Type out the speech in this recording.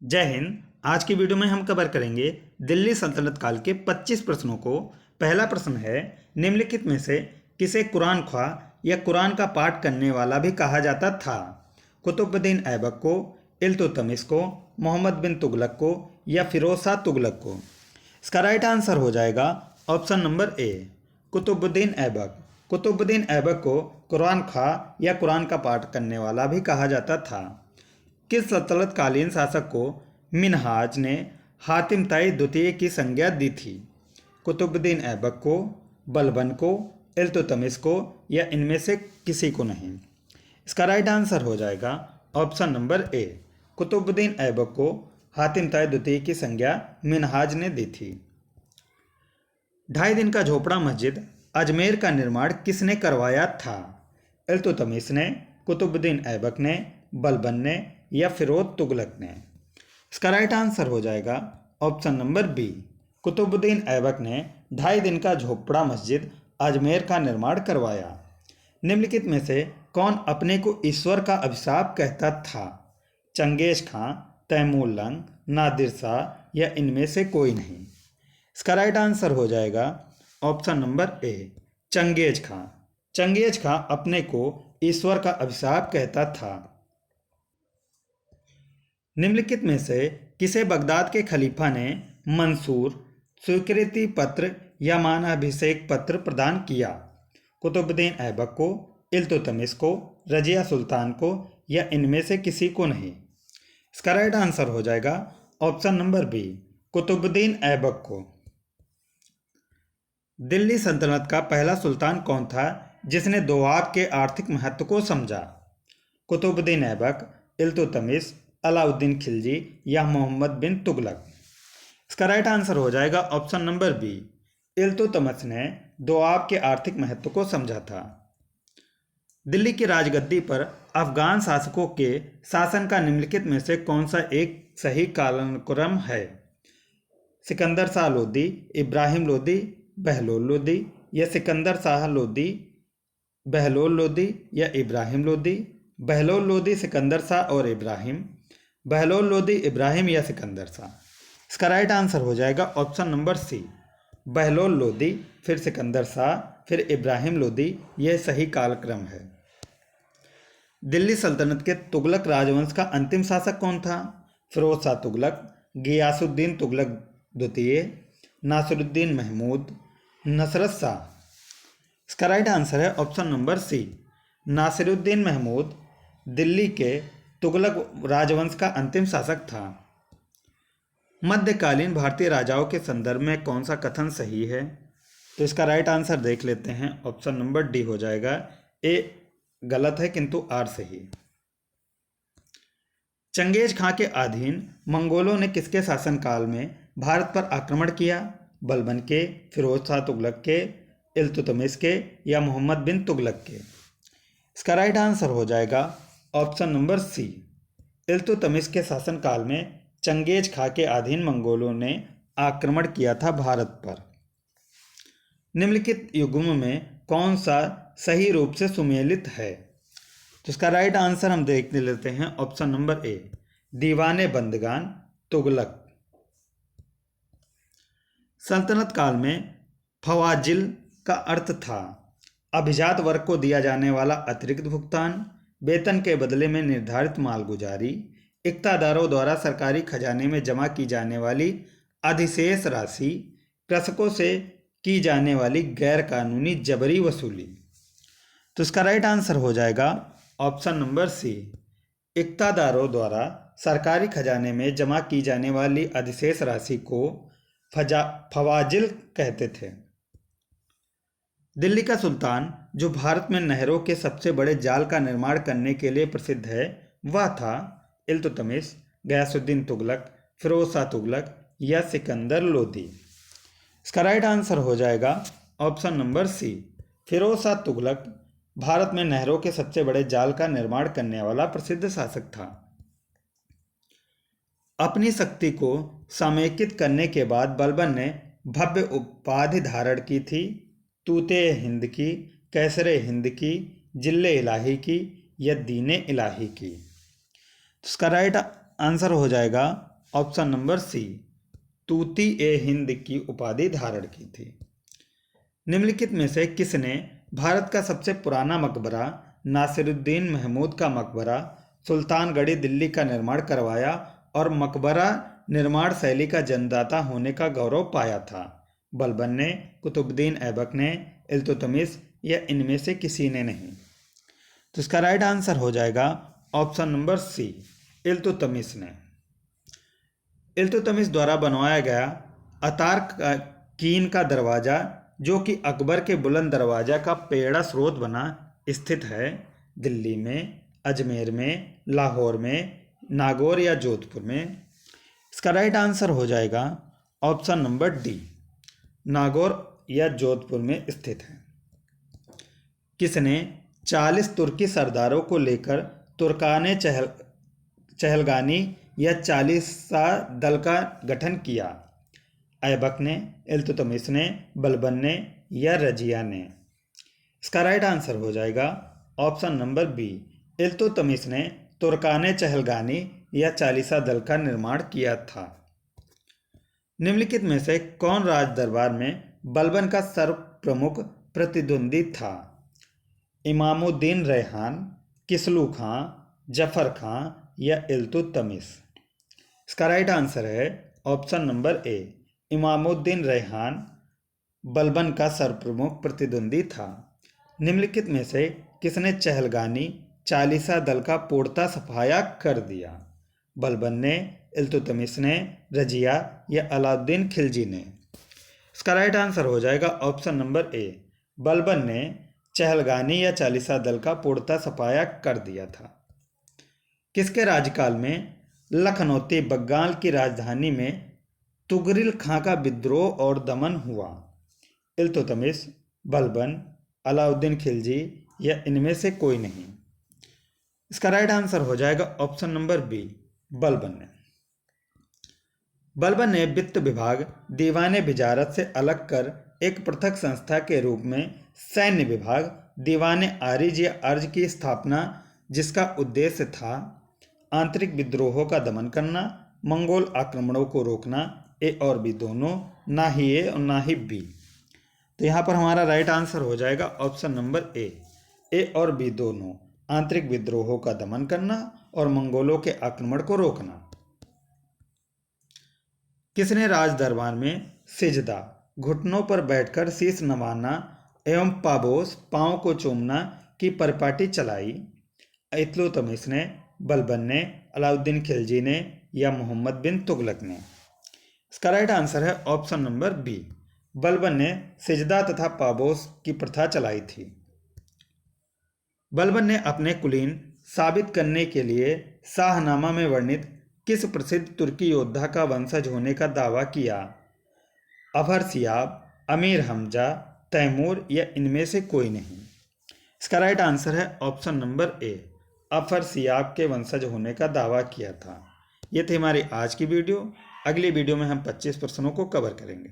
जय हिंद। आज की वीडियो में हम कवर करेंगे दिल्ली सल्तनत काल के 25 प्रश्नों को। पहला प्रश्न है, निम्नलिखित में से किसे कुरान ख्वां या कुरान का पाठ करने वाला भी कहा जाता था? कुतुबुद्दीन ऐबक को, इल्तुतमिश को, मोहम्मद बिन तुगलक को या फिरोज शाह तुगलक को? इसका राइट आंसर हो जाएगा option number A, Qutubuddin Aibak. Qutubuddin Aibak को कुरान ख्वां या कुरान का पाठ करने वाला भी कहा जाता था। किस सल्तनत कालीन शासक को मिन्हाज ने हातिम ताई द्वितीय की संज्ञा दी थी? कुतुबुद्दीन ऐबक को, बलबन को, इल्तुतमिश को या इनमें से किसी को नहीं? इसका राइट आंसर हो जाएगा option number A, Qutubuddin Aibak को हातिम ताई द्वितीय की संज्ञा मिन्हाज ने दी थी। 2.5 दिन का झोपड़ा मस्जिद अजमेर का निर्माण किसने करवाया था? इल्तुतमिश ने, कुतुबुद्दीन ऐबक ने, बलबन ने या फिरोज तुगलक ने? इसका राइट आंसर हो जाएगा option number B, Qutubuddin Aibak ने 2.5 दिन का झोपड़ा मस्जिद अजमेर का निर्माण करवाया। निम्नलिखित में से कौन अपने को ईश्वर का अभिशाप कहता था? चंगेज खां, तैमूर लंग, नादिर शाह या इनमें से कोई नहीं? इसका राइट आंसर हो जाएगा ऑप्शन नंबर ए, चंगेज खां। चंगेज खां अपने को ईश्वर का अभिशाप कहता था। निम्नलिखित में से किसे बगदाद के खलीफा ने मंसूर, स्वीकृति पत्र या मानाभिषेक पत्र प्रदान किया? कुतुबुद्दीन ऐबक को, इल्तुतमिश को, रजिया सुल्तान को या इनमें से किसी को नहीं? इसका राइट आंसर हो जाएगा option number B, Qutubuddin Aibak को। दिल्ली सल्तनत का पहला सुल्तान कौन था जिसने दोआब के आर्थिक महत्व को समझा? कुतुबुद्दीन ऐबक, इल्तुतमिश, अलाउद्दीन खिलजी या मोहम्मद बिन तुगलक? इसका राइट आंसर हो जाएगा ऑप्शन नंबर बी, इल्तुतमिश ने दोआब के आर्थिक महत्व को समझा था। दिल्ली की राजगद्दी पर अफगान शासकों के शासन का निम्नलिखित में से कौन सा एक सही कालक्रम है? सिकंदर शाह लोदी, इब्राहिम लोदी, बहलोल लोदी या सिकंदर शाह लोदी, बहलोल लोदी या इब्राहिम लोदी? बहलोल लोदी, सिकंदर शाह और इब्राहिम, बहलोल लोदी, इब्राहिम या सिकंदर शाह? इसका राइट आंसर हो जाएगा option number C, Bahlol Lodi, फिर सिकंदर शाह, फिर इब्राहिम लोदी। यह सही कालक्रम है। दिल्ली सल्तनत के तुगलक राजवंश का अंतिम शासक कौन था? फिरोज शाह तुगलक, गियासुद्दीन तुगलक द्वितीय, नासिरुद्दीन महमूद, नसरत शाह? इसका राइट आंसर है option number C, Nasiruddin Mahmud Delhi के तुगलक राजवंश का अंतिम शासक था। मध्यकालीन भारतीय राजाओं के संदर्भ में कौन सा कथन सही है? तो इसका राइट आंसर देख लेते हैं, ऑप्शन नंबर डी हो जाएगा। ए गलत है किंतु आर सही। चंगेज खां के अधीन मंगोलों ने किसके शासनकाल में भारत पर आक्रमण किया? बलबन के, फिरोज शाह तुगलक के, इल्तुतमिश के या मोहम्मद बिन तुगलक के? इसका राइट आंसर हो जाएगा ऑप्शन नंबर सी, इल्तुतमिश के शासनकाल में चंगेज खां के अधीन मंगोलों ने आक्रमण किया था भारत पर। निम्नलिखित युग्म में कौन सा सही रूप से सुमेलित है? तो इसका राइट आंसर हम देख लेते हैं, ऑप्शन नंबर ए, दीवाने बंदगान तुगलक। सल्तनत काल में फवाजिल का अर्थ था अभिजात वर्ग को दिया जाने वाला अतिरिक्त भुगतान, वेतन के बदले में निर्धारित मालगुजारी, इक्तादारों द्वारा सरकारी खजाने में जमा की जाने वाली अधिशेष राशि, कृषकों से की जाने वाली गैर कानूनी जबरी वसूली। तो इसका राइट आंसर हो जाएगा ऑप्शन नंबर सी, इक्तादारों द्वारा सरकारी खजाने में जमा की जाने वाली अधिशेष राशि को फवाजिल कहते थे। दिल्ली का सुल्तान जो भारत में नहरों के सबसे बड़े जाल का निर्माण करने के लिए प्रसिद्ध है वह था इल्तुतमिश, गयासुद्दीन तुगलक, फिरोज शाह तुगलक या सिकंदर लोदी? इसका राइट आंसर हो जाएगा option number C, Firoz Shah Tughlaq Bharat में नहरों के सबसे बड़े जाल का निर्माण करने वाला प्रसिद्ध शासक था। अपनी शक्ति को समेकित करने के बाद बलबन ने भव्य उपाधि धारण की थी, तूते हिंद की, कैसरे हिंद की, जिल्ले इलाही की या दीने इलाही की? इसका राइट आंसर हो जाएगा ऑप्शन नंबर सी, तूती ए हिंद की उपाधि धारण की थी। निम्नलिखित में से किसने भारत का सबसे पुराना मकबरा नासिरुद्दीन महमूद का मकबरा सुल्तानगढ़ी दिल्ली का निर्माण करवाया और मकबरा निर्माण शैली का जन्मदाता होने का गौरव पाया था? बलबन ने, कुतुबुद्दीन ऐबक ने, इल्तुतमिश या इनमें से किसी ने नहीं? तो इसका राइट आंसर हो जाएगा ऑप्शन नंबर सी, इल्तुतमिश ने। इल्तुतमिश द्वारा बनवाया गया अतार कीन का दरवाज़ा, जो कि अकबर के बुलंद दरवाज़ा का प्रेरणा स्रोत बना, स्थित है दिल्ली में, अजमेर में, लाहौर में, नागौर या जोधपुर में? इसका राइट आंसर हो जाएगा ऑप्शन नंबर डी, नागौर या जोधपुर में स्थित है। किसने 40 तुर्की सरदारों को लेकर तुर्काने चहलगानी या चालीसा दल का गठन किया? ऐबक ने, इल्तुतमिश ने, बलबन ने या रजिया ने? इसका राइट आंसर हो जाएगा ऑप्शन नंबर बी, इल्तुतमिश ने तुर्काने चहलगानी या चालीसा दल का निर्माण किया था। निम्नलिखित में से कौन राज दरबार में बलबन का सर्व प्रमुख प्रतिद्वंदी था? इमामुद्दीन रेहान, किसलू खां, जफर खां या इल्तुतमिश? इसका राइट आंसर है ऑप्शन नंबर ए, इमामुद्दीन रेहान बलबन का सर्वप्रमुख प्रतिद्वंदी था। निम्नलिखित में से किसने चहलगानी चालीसा दल का पूर्णतः सफाया कर दिया? बलबन ने, इल्तुतमिश ने, रजिया या अलाउद्दीन खिलजी ने? इसका राइट आंसर हो जाएगा ऑप्शन नंबर ए, बलबन ने चहलगानी या चालीसा दल का पूर्णतः सफाया कर दिया था। किसके राज्यकाल में लखनौती बंगाल की राजधानी में तुगरिल खां का विद्रोह और दमन हुआ? इल्तुतमिश, बलबन, अलाउद्दीन खिलजी या इनमें से कोई नहीं? इसका राइट आंसर हो जाएगा ऑप्शन नंबर बी, बलबन ने। बलबन ने वित्त विभाग दीवाने विजारत से अलग कर एक पृथक संस्था के रूप में सैन्य विभाग दीवाने आरिज या अर्ज की स्थापना, जिसका उद्देश्य था आंतरिक विद्रोहों का दमन करना, मंगोल आक्रमणों को रोकना। ए और बी दोनों, ना ही ए और ना ही बी। तो यहाँ पर हमारा राइट आंसर हो जाएगा ऑप्शन नंबर ए और बी दोनों, आंतरिक विद्रोहों का दमन करना और मंगोलों के आक्रमण को रोकना। किसने राज दरबार में सिजदा, घुटनों पर बैठकर शीश नवाना एवं पाबोस, पांव को चूमना की परिपाटी चलाई? इल्तुतमिश ने, बलबन ने, अलाउद्दीन खिलजी ने या मोहम्मद बिन तुगलक ने? इसका राइट आंसर है ऑप्शन नंबर बी, बलबन ने सिजदा तथा पाबोस की प्रथा चलाई थी। बलबन ने अपने कुलीन साबित करने के लिए शाहनामा में वर्णित किस प्रसिद्ध तुर्की योद्धा का वंशज होने का दावा किया? अफरसियाब, अमीर हमजा, तैमूर या इनमें से कोई नहीं? इसका राइट आंसर है ऑप्शन नंबर ए, अफरसियाब के वंशज होने का दावा किया था। ये थी हमारी आज की वीडियो। अगली वीडियो में हम 25 प्रश्नों को कवर करेंगे।